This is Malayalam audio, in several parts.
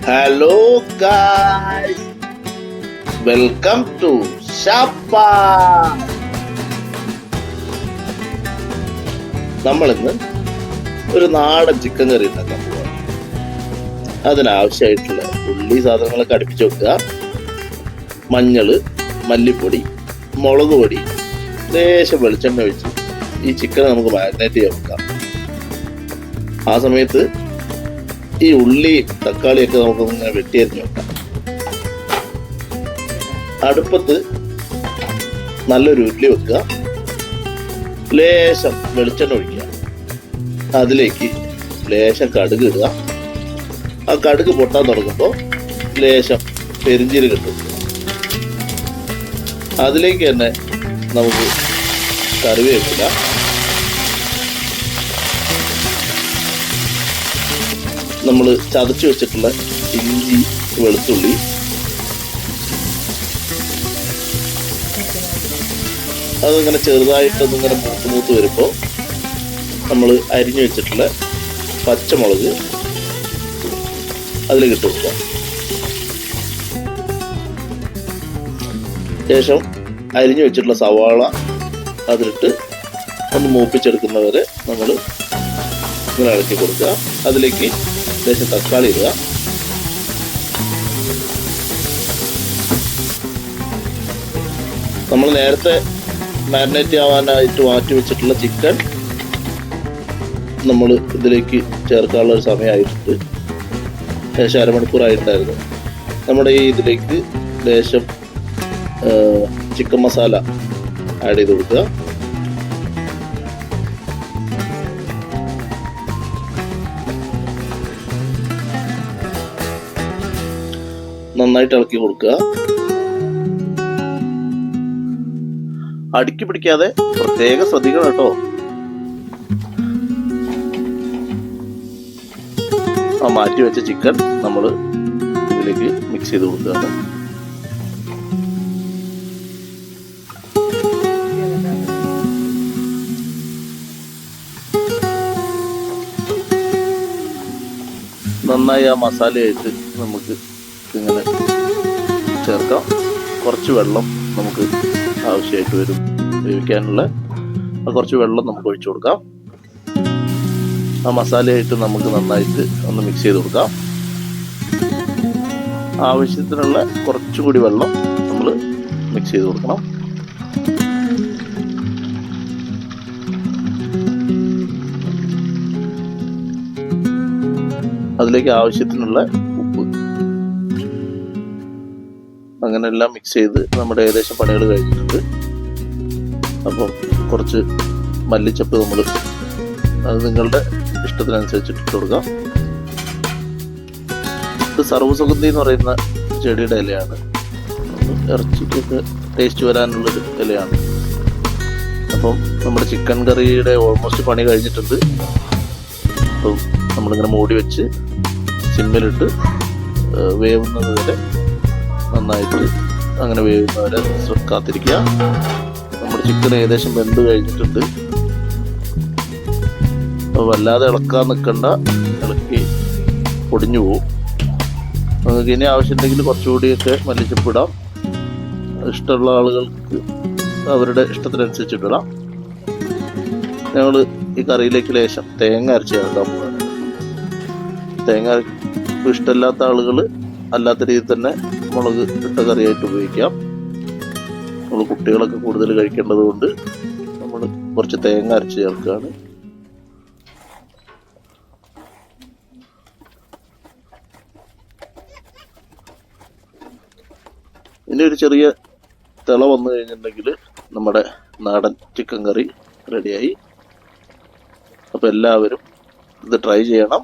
ഹലോ ഗായ്സ്, വെൽക്കം ടു ഷാപ്പ. നമ്മളിന്ന് ഒരു നാടൻ ചിക്കൻ കറി ഉണ്ടാക്കാൻ പോവാണ്. അതിനാവശ്യമായിട്ടുള്ള ഉള്ളി സാധനങ്ങളൊക്കെ അടുപ്പിച്ച് വെക്കുക. മഞ്ഞള്, മല്ലിപ്പൊടി, മുളക് പൊടി, ലേശം വെളിച്ചെണ്ണ ഒഴിച്ച് ഈ ചിക്കൻ നമുക്ക് മാരിനേറ്റ് ചെയ്യാൻ വെക്കാം. ആ സമയത്ത് ഈ ഉള്ളി തക്കാളിയൊക്കെ നമുക്ക് ഇങ്ങനെ വെട്ടിയരിഞ്ഞ് വെക്കാം. അടുപ്പത്ത് നല്ലൊരു ഉരുളി വെക്കുക. ലേശം വെളിച്ചെണ്ണ ഒഴിക്കുക. അതിലേക്ക് ലേശം കടുക് ഇടുക. ആ കടുക് പൊട്ടാൻ തുടങ്ങുമ്പോൾ ലേശം പെരിഞ്ചീരകം ഇട്ട് അതിലേക്ക് തന്നെ നമുക്ക് കറിവേപ്പില, നമ്മൾ ചതച്ച് വെച്ചിട്ടുള്ള ഇഞ്ചി, വെളുത്തുള്ളി, അതിങ്ങനെ ചെറുതായിട്ടൊന്നിങ്ങനെ മൂത്ത് വരുമ്പോൾ നമ്മൾ അരിഞ്ഞു വെച്ചിട്ടുള്ള പച്ചമുളക് അതിലേക്ക് ഇട്ട് കൊടുക്കുക. ശേഷം അരിഞ്ഞു വെച്ചിട്ടുള്ള സവാള അതിലിട്ട് ഒന്ന് മൂപ്പിച്ചെടുക്കുന്നവരെ നമ്മൾ ഇങ്ങനെ ഇളക്കി കൊടുക്കുക. അതിലേക്ക് ലേശം തക്കാളി ഇടുക. നമ്മൾ നേരത്തെ മാരിനേറ്റ് ആവാനായിട്ട് മാറ്റി വെച്ചിട്ടുള്ള ചിക്കൻ നമ്മൾ ഇതിലേക്ക് ചേർക്കാനുള്ള ഒരു സമയമായിട്ടുണ്ട്. ലേശം അരമണിക്കൂറായിട്ടുണ്ടായിരുന്നു. നമ്മുടെ ഈ ഇതിലേക്ക് ലേശം ചിക്കൻ മസാല ആഡ് ചെയ്ത് കൊടുക്കുക. നന്നായിട്ട് ഇളക്കി കൊടുക്കുക. അടുക്കി പിടിക്കാതെ പ്രത്യേക ശ്രദ്ധിക്കണം കേട്ടോ. ആ മാറ്റി വെച്ച ചിക്കൻ നമ്മൾ ഇതിലേക്ക് മിക്സ് ചെയ്ത് കൊടുക്കുകയാണ്. നന്നായി ആ മസാലയായിട്ട് നമുക്ക് ഇങ്ങനെ ചേർക്കാം. കുറച്ച് വെള്ളം നമുക്ക് ആവശ്യമായിട്ട് വരും വേവിക്കാനുള്ള. കുറച്ച് വെള്ളം നമുക്ക് ഒഴിച്ചു കൊടുക്കാം. ആ മസാലയായിട്ട് നമുക്ക് നന്നായിട്ട് ഒന്ന് മിക്സ് ചെയ്ത് കൊടുക്കാം. ആവശ്യത്തിനുള്ള കുറച്ചും കൂടി വെള്ളം നമ്മൾ മിക്സ് ചെയ്ത് കൊടുക്കണം. അതിലേക്ക് ആവശ്യത്തിനുള്ള ഉപ്പ്, അങ്ങനെ എല്ലാം മിക്സ് ചെയ്ത് നമ്മുടെ ഏകദേശം പണികൾ കഴിഞ്ഞിട്ടുണ്ട്. അപ്പം കുറച്ച് മല്ലിച്ചപ്പ് നമ്മൾ അത് നിങ്ങളുടെ ഇഷ്ടത്തിനനുസരിച്ചിട്ട് ഇട്ട് കൊടുക്കാം. ഇത് സർവ്വസുഗന്ധി എന്ന് പറയുന്ന ചെടിയുടെ ഇലയാണ്. ഇറച്ചിക്കൊക്കെ ടേസ്റ്റ് വരാനുള്ളൊരു ഇലയാണ്. അപ്പം നമ്മുടെ ചിക്കൻ കറിയുടെ ഓൾമോസ്റ്റ് പണി കഴിഞ്ഞിട്ടുണ്ട്. അപ്പം നമ്മളിങ്ങനെ മൂടി വെച്ച് സിമ്മിലിട്ട് വേവുന്നത് വരെ നന്നായിട്ട് അങ്ങനെ വേവുന്നവരെ കാത്തിരിക്കുക. നമ്മുടെ ചിക്കൻ ഏകദേശം വെന്ത് കഴിഞ്ഞിട്ടുണ്ട്. അപ്പോൾ വല്ലാതെ ഇളക്കാൻ നിൽക്കണ്ട, ഇളക്കി പൊടിഞ്ഞു പോവും. നമുക്ക് ഇനി ആവശ്യമുണ്ടെങ്കിൽ കുറച്ചുകൂടിയൊക്കെ മല്ലിച്ചപ്പ് ഇടാം. ഇഷ്ടമുള്ള ആളുകൾക്ക് അവരുടെ ഇഷ്ടത്തിനനുസരിച്ചിട്ടിടാം. ഞങ്ങൾ ഈ കറിയിലേക്ക് ലേശം തേങ്ങ അരച്ച് ചേർക്കാൻ പോവുകയാണ്. തേങ്ങ ഇഷ്ടമില്ലാത്ത ആളുകൾ അല്ലാത്ത രീതിയിൽ തന്നെ മുളക് ഇട്ട കറിയായിട്ട് ഉപയോഗിക്കാം. നമ്മൾ കുട്ടികളൊക്കെ കൂടുതൽ കഴിക്കേണ്ടത് കൊണ്ട് നമ്മൾ കുറച്ച് തേങ്ങ അരച്ച് ചേർക്കുകയാണ്. ഇനി ഒരു ചെറിയ തിള വന്നു കഴിഞ്ഞിട്ടുണ്ടെങ്കിൽ നമ്മുടെ നാടൻ ചിക്കൻ കറി റെഡിയായി. അപ്പോൾ എല്ലാവരും ഇത് ട്രൈ ചെയ്യണം.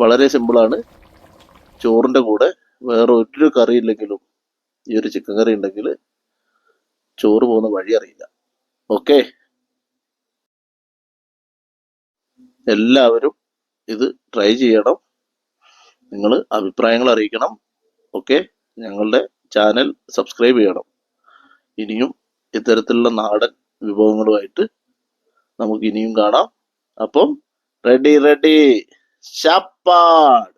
വളരെ സിമ്പിളാണ്. ചോറിൻ്റെ കൂടെ വേറെ ഒരു കറി ഇല്ലെങ്കിലും ഈ ഒരു ചിക്കൻ കറി ഉണ്ടെങ്കിൽ ചോറ് പോകുന്ന വഴി അറിയില്ല. ഓക്കെ, എല്ലാവരും ഇത് ട്രൈ ചെയ്യണം. നിങ്ങൾ അഭിപ്രായങ്ങൾ അറിയിക്കണം. ഓക്കെ, ഞങ്ങളുടെ ചാനൽ സബ്സ്ക്രൈബ് ചെയ്യണം. ഇനിയും ഇത്തരത്തിലുള്ള നാടൻ വിഭവങ്ങളുമായിട്ട് നമുക്ക് ഇനിയും കാണാം. അപ്പം റെഡി ഷാപ്പാട്.